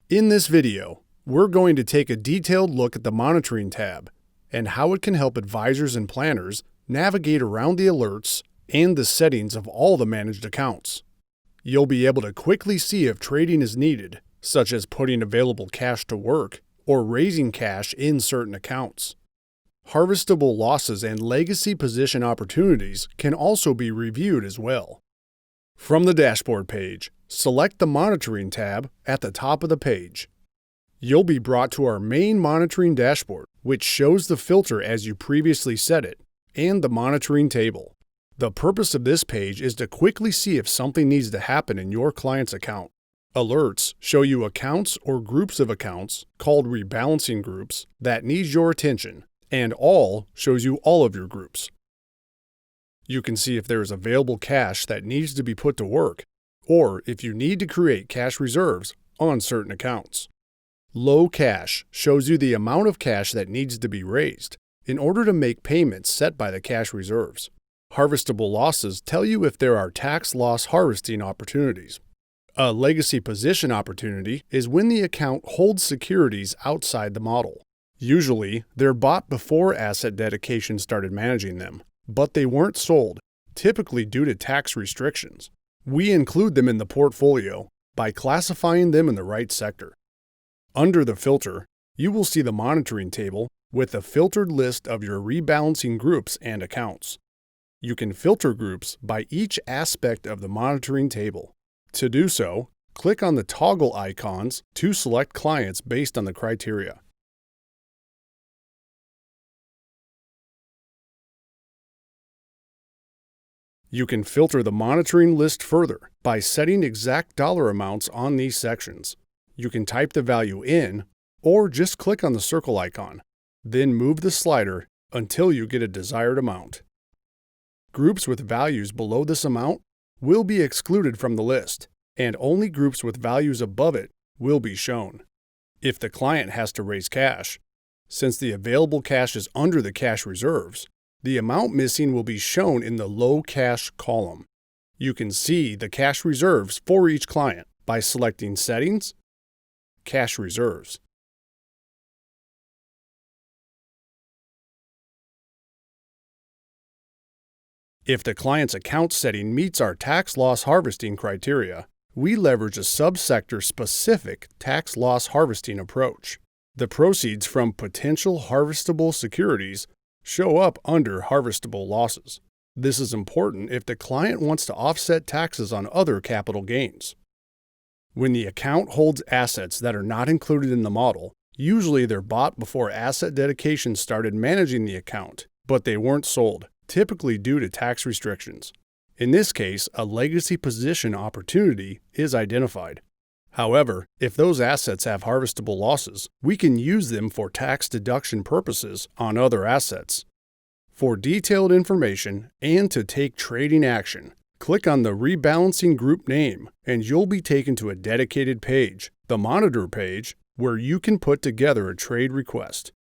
In this video, we're going to take a detailed look at the Monitoring tab and how it can help advisors and planners navigate around the alerts and the settings of all the managed accounts. You'll be able to quickly see if trading is needed, such as putting available cash to work or raising cash in certain accounts. Harvestable losses and legacy position opportunities can also be reviewed as well. From the dashboard page, select the Monitoring tab at the top of the page. You'll be brought to our main monitoring dashboard, which shows the filter as you previously set it, and the monitoring table. The purpose of this page is to quickly see if something needs to happen in your client's account. Alerts show you accounts or groups of accounts, called rebalancing groups, that need your attention, and All shows you all of your groups. You can see if there is available cash that needs to be put to work, or if you need to create cash reserves on certain accounts. Low Cash shows you the amount of cash that needs to be raised in order to make payments set by the cash reserves. Harvestable Losses tell you if there are tax loss harvesting opportunities. A legacy position opportunity is when the account holds securities outside the model. Usually, they're bought before asset dedication started managing them, but they weren't sold, typically due to tax restrictions. We include them in the portfolio by classifying them in the right sector. Under the filter, you will see the monitoring table with a filtered list of your rebalancing groups and accounts. You can filter groups by each aspect of the monitoring table. To do so, click on the toggle icons to select clients based on the criteria. You can filter the monitoring list further by setting exact dollar amounts on these sections. You can type the value in, or just click on the circle icon, then move the slider until you get a desired amount. Groups with values below this amount will be excluded from the list, and only groups with values above it will be shown. If the client has to raise cash, since the available cash is under the cash reserves, the amount missing will be shown in the Low Cash column. You can see the cash reserves for each client by selecting Settings, Cash Reserves. If the client's account setting meets our tax loss harvesting criteria, we leverage a subsector-specific tax loss harvesting approach. The proceeds from potential harvestable securities show up under harvestable losses. This is important if the client wants to offset taxes on other capital gains. When the account holds assets that are not included in the model, usually they're bought before asset dedication started managing the account, but they weren't sold, typically due to tax restrictions. In this case, a legacy position opportunity is identified. However, if those assets have harvestable losses, we can use them for tax deduction purposes on other assets. For detailed information and to take trading action, click on the rebalancing group name and you'll be taken to a dedicated page, the Monitor page, where you can put together a trade request.